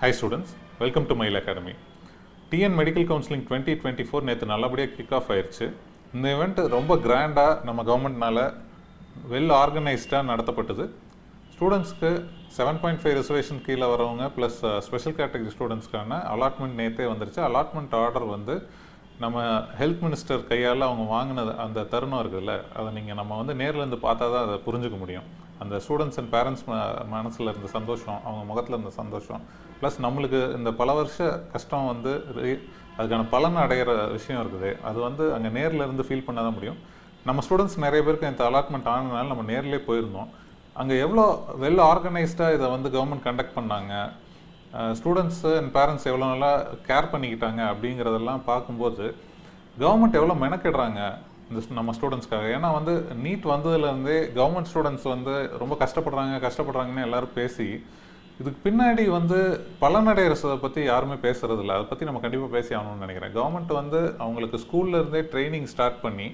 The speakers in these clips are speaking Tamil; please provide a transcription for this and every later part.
Hi students, welcome to Mayil Academy. TN Medical Counseling 2024 நேற்று நல்லபடியாக கிக் ஆஃப் ஆயிடுச்சு. இந்த இவெண்ட் ரொம்ப கிராண்டாக நம்ம கவர்மெண்ட்னால வெல் ஆர்கனைஸ்டாக நடத்தப்பட்டது. ஸ்டூடெண்ட்ஸ்க்கு 7.5 ரிசர்வேஷன் கீழே வரவங்க ப்ளஸ் ஸ்பெஷல் கேட்டகரி ஸ்டூடெண்ட்ஸ்க்கான அலாட்மெண்ட் நேற்றே வந்துருச்சு. அலாட்மெண்ட் ஆர்டர் வந்து நம்ம ஹெல்த் மினிஸ்டர் கையால் அவங்க வாங்கினது அந்த தருணம் இருக்குதுல்ல, அதை நம்ம வந்து நேரில் இருந்து பார்த்தா தான் அதை புரிஞ்சுக்க முடியும். அந்த ஸ்டூடெண்ட்ஸ் அண்ட் பேரண்ட்ஸ் மனசில் இருந்த சந்தோஷம், அவங்க முகத்தில் இருந்த சந்தோஷம், ப்ளஸ் நம்மளுக்கு இந்த பல வருஷ கஷ்டம் வந்து அதுக்கான பலன் அடைகிற விஷயம் இருக்குது. அது வந்து அங்கே நேரில் இருந்து ஃபீல் பண்ண தான் முடியும். நம்ம ஸ்டூடெண்ட்ஸ் நிறைய பேருக்கு இந்த அலாட்மெண்ட் ஆனதுனால நம்ம நேர்லேயே போயிருந்தோம். அங்கே எவ்வளோ வெல் ஆர்கனைஸ்டாக இதை வந்து கவர்மெண்ட் கண்டக்ட் பண்ணாங்க, ஸ்டூடெண்ட்ஸு அண்ட் பேரண்ட்ஸ் எவ்வளோ நல்லா கேர் பண்ணிக்கிட்டாங்க அப்படிங்கிறதெல்லாம் பார்க்கும்போது கவர்மெண்ட் எவ்வளோ மெனக்கிடுறாங்க இந்த நம்ம ஸ்டூடெண்ட்ஸ்க்காக. ஏன்னா வந்து நீட் வந்ததுலேருந்தே கவர்மெண்ட் ஸ்டூடெண்ட்ஸ் வந்து ரொம்ப கஷ்டப்படுறாங்கன்னு எல்லோரும் பேசி இதுக்கு பின்னாடி வந்து பலனடைகிறத பற்றி யாருமே பேசுகிறதில்ல. அதை பற்றி நம்ம கண்டிப்பாக பேசி ஆகணும்னு நினைக்கிறேன். கவர்மெண்ட் வந்து அவங்களுக்கு ஸ்கூல்லேருந்தே ட்ரைனிங் ஸ்டார்ட் பண்ணி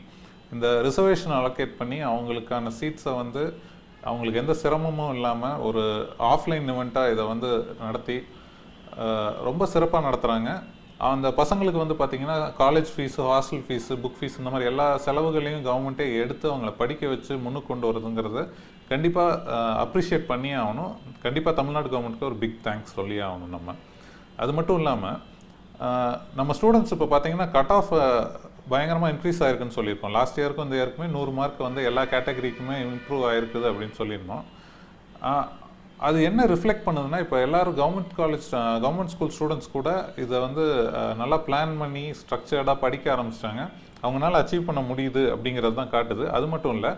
இந்த ரிசர்வேஷன் அலோகேட் பண்ணி அவங்களுக்கான சீட்ஸை வந்து அவங்களுக்கு எந்த சிரமமும் இல்லாமல் ஒரு ஆஃப்லைன் இவெண்ட்டாக இதை வந்து நடத்தி ரொம்ப சிறப்பாக நடத்துகிறாங்க. அந்த பசங்களுக்கு வந்து பார்த்திங்கன்னா college fees, hostel fees, book fees, இந்த மாதிரி எல்லா செலவுகளையும் கவர்மெண்ட்டே எடுத்து அவங்கள படிக்க வச்சு முன்னுக்கு கொண்டு வரதுங்கிறத கண்டிப்பாக அப்ரிஷியேட் பண்ணியே ஆகணும். கண்டிப்பாக தமிழ்நாடு கவர்மெண்ட்டுக்கு ஒரு பிக் தேங்க்ஸ் சொல்லியே ஆகணும் நம்ம. அது மட்டும் இல்லாமல் நம்ம ஸ்டூடெண்ட்ஸ் இப்போ பார்த்திங்கன்னா கட் ஆஃப் பயங்கரமாக இன்க்ரீஸ் ஆகிருக்குன்னு சொல்லியிருக்கோம். லாஸ்ட் இயருக்கும் இந்த இயருக்குமே 100 மார்க் வந்து எல்லா கேட்டகரிக்குமே இம்ப்ரூவ் ஆகிருக்குது அப்படின்னு சொல்லியிருந்தோம். அது என்ன ரிஃப்ளெக்ட் பண்ணுதுன்னா, இப்போ எல்லோரும் கவர்மெண்ட் ஸ்கூல் ஸ்டூடெண்ட்ஸ் கூட இதை வந்து நல்லா பிளான் பண்ணி ஸ்ட்ரக்சர்டாக படிக்க ஆரம்பிச்சிட்டாங்க. அவங்களால அச்சீவ் பண்ண முடியுது அப்படிங்கிறது தான் காட்டுது. அது மட்டும் இல்லை,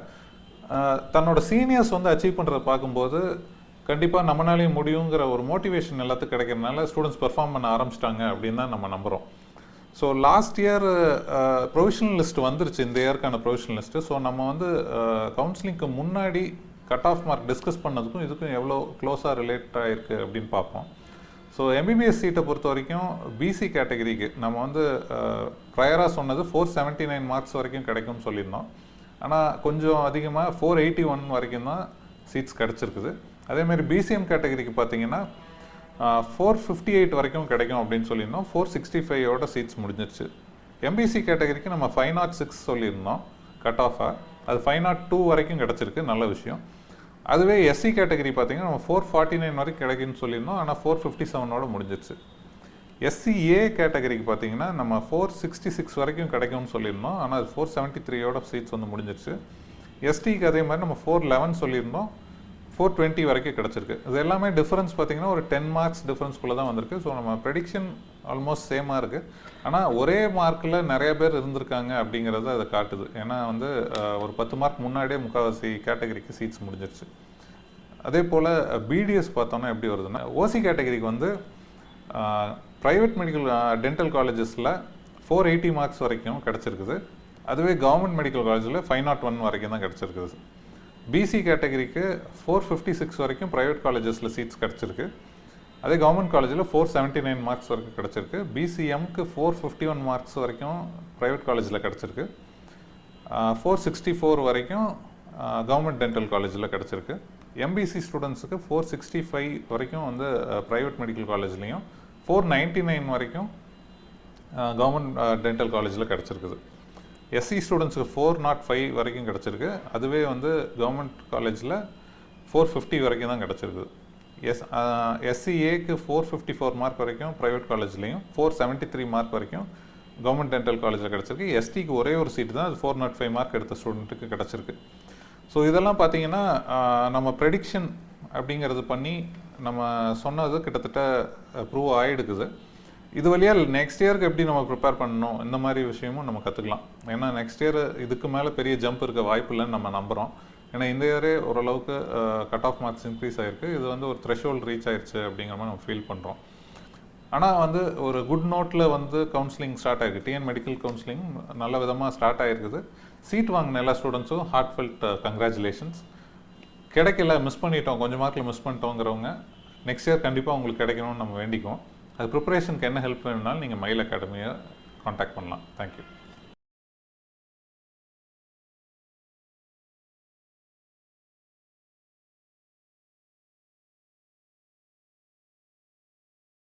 தன்னோட சீனியர்ஸ் வந்து அச்சீவ் பண்ணுறத பார்க்கும்போது கண்டிப்பாக நம்மளாலேயும் முடியுங்கிற ஒரு மோட்டிவேஷன் எல்லாத்துக்கும் கிடைக்கிறதுனால ஸ்டூடெண்ட்ஸ் பெர்ஃபார்ம் பண்ண ஆரம்பிச்சிட்டாங்க அப்படின்னு தான் நம்ம நம்புகிறோம். So last year provisional list வந்துருச்சு, இந்த இயருக்கான ப்ரொவிஷனல் லிஸ்ட்டு. ஸோ நம்ம வந்து கவுன்சிலிங்க்கு முன்னாடி கட் ஆஃப் மார்க் டிஸ்கஸ் பண்ணதுக்கும் இதுக்கும் எவ்வளோ க்ளோஸாக ரிலேட் ஆகிருக்கு அப்படின்னு பார்ப்போம். ஸோ எம்பிபிஎஸ் சீட்டை பொறுத்த வரைக்கும் பிசி கேட்டகரிக்கு நம்ம வந்து ப்ரையராக சொன்னது 479 மார்க்ஸ் வரைக்கும் கிடைக்கும்னு சொல்லியிருந்தோம். ஆனால் கொஞ்சம் அதிகமாக 481 வரைக்கும் தான் சீட்ஸ் கிடச்சிருக்குது. அதேமாதிரி பிசிஎம் கேட்டகரிக்கு பார்த்தீங்கன்னா 458 வரைக்கும் கிடைக்கும் அப்படின்னு சொல்லியிருந்தோம். 465ஓட சீட்ஸ் முடிஞ்சிருச்சு. எம்பிசி கேட்டகரிக்கு நம்ம 506 சொல்லியிருந்தோம் கட் ஆஃபாக, அது 502 வரைக்கும் கிடச்சிருக்கு, நல்ல விஷயம். அதுவே எஸ்சி கேட்டகரி பார்த்திங்கன்னா நம்ம 449 வரைக்கும் கிடைக்குன்னு சொல்லியிருந்தோம், ஆனால் 457ஓட முடிஞ்சிருச்சு. எஸ்சிஏ கேட்டகரிக்கு பார்த்திங்கன்னா நம்ம 466 வரைக்கும் கிடைக்கும்னு சொல்லியிருந்தோம், ஆனால் அது 473ஓட சீட்ஸ் வந்து முடிஞ்சிருச்சு. எஸ்டிக்கு அதே மாதிரி நம்ம 411 சொல்லியிருந்தோம், 420 வரைக்கும் கிடச்சிருக்கு. இது எல்லாமே டிஃப்ரென்ஸ் பார்த்திங்கன்னா ஒரு 10 மார்க்ஸ் டிஃப்ரென்ஸ்குள்ளே தான் வந்திருக்கு. ஸோ நம்ம ப்ரெடிக்ஷன் ஆல்மோஸ்ட் சேமாக இருக்குது. ஆனால் ஒரே மார்க்கில் நிறைய பேர் இருந்திருக்காங்க அப்படிங்கிறத அதை காட்டுது. ஏன்னா வந்து ஒரு 10 மார்க் முன்னாடியே முக்கால்வாசி கேட்டகரிக்கு சீட்ஸ் முடிஞ்சிருச்சு. அதே போல் பிடிஎஸ் பார்த்தோன்னா எப்படி வருதுன்னா, ஓசி கேட்டகரிக்கு வந்து ப்ரைவேட் மெடிக்கல் டென்டல் காலேஜஸில் 480 மார்க்ஸ் வரைக்கும் கிடச்சிருக்குது. அதுவே கவர்மெண்ட் மெடிக்கல் காலேஜில் 501 வரைக்கும் தான் கிடச்சிருக்குது. பிசி கேட்டகரிக்கு 456 வரைக்கும் ப்ரைவேட் காலேஜஸில் சீட்ஸ் கிடச்சிருக்கு. அதே கவர்மெண்ட் காலேஜில் 479 மார்க்ஸ் வரைக்கும் கிடச்சிருக்கு. பிசிஎம்க்கு 451 மார்க்ஸ் வரைக்கும் ப்ரைவேட் காலேஜில் கிடச்சிருக்கு. 464 வரைக்கும் கவர்மெண்ட் டென்டல் காலேஜில் கிடச்சிருக்கு. எம்பிசி ஸ்டூடெண்ட்ஸுக்கு 465 வரைக்கும் வந்து ப்ரைவேட் மெடிக்கல் காலேஜ்லேயும் 499 வரைக்கும் கவர்மெண்ட் டென்டல் காலேஜில் கிடச்சிருக்குது. எஸ்சி ஸ்டூடெண்ட்ஸுக்கு 405 வரைக்கும் கிடச்சிருக்கு. அதுவே வந்து கவர்மெண்ட் காலேஜில் 450 வரைக்கும் தான் கிடச்சிருக்குது. எஸ்சிஏக்கு 454 மார்க் வரைக்கும் ப்ரைவேட் காலேஜ்லேயும் 473 மார்க் வரைக்கும் கவர்மெண்ட் டென்டல் காலேஜில் கிடச்சிருக்கு. எஸ்டிக்கு ஒரே ஒரு சீட்டு தான், அது 405 மார்க் எடுத்த ஸ்டூடெண்ட்டுக்கு கிடச்சிருக்கு. ஸோ இதெல்லாம் பார்த்திங்கன்னா நம்ம ப்ரெடிக்ஷன் அப்படிங்கிறது பண்ணி நம்ம சொன்னது கிட்டத்தட்ட ப்ரூவ் ஆகிடுக்குது. இது வழியாக நெக்ஸ்ட் இயருக்கு எப்படி நம்ம ப்ரிப்பேர் பண்ணணும், இந்த மாதிரி விஷயமும் நம்ம கற்றுக்கலாம். ஏன்னா நெக்ஸ்ட் இயர் இதுக்கு மேலே பெரிய ஜம்ப் இருக்க வாய்ப்பு இல்லைன்னு நம்ம நம்புகிறோம். ஏன்னா இந்த இயரே ஓரளவுக்கு கட் ஆஃப் மார்க்ஸ் இன்க்ரீஸ் ஆகிருக்கு. இது வந்து ஒரு த்ரெஷ்ஹோல்ட் ரீச் ஆயிடுச்சு அப்படிங்கிற மாதிரி நம்ம ஃபீல் பண்ணுறோம். ஆனால் வந்து ஒரு குட் நோட்டில் வந்து கவுன்சிலிங் ஸ்டார்ட் ஆகிருக்கு. டிஎன் மெடிக்கல் கவுன்சிலிங் நல்ல விதமாக ஸ்டார்ட் ஆகிருக்குது. சீட் வாங்கின எல்லா ஸ்டூடெண்ட்ஸும் ஹார்ட்ஃபெல்ட் கங்க்ராச்சுலேஷன்ஸ். கிடைக்கல, மிஸ் பண்ணிட்டோம், கொஞ்சம் மார்க்கில் மிஸ் பண்ணிட்டோங்கிறவங்க நெக்ஸ்ட் இயர் கண்டிப்பாக உங்களுக்கு கிடைக்கணும்னு நம்ம வேண்டிக்குவோம். அது ப்ரிப்பரேஷனுக்கு என்ன ஹெல்ப் வேணும்னாலும் நீங்கள் மயில் அகாடமியை காண்டாக்ட் பண்ணலாம். தேங்க்யூ.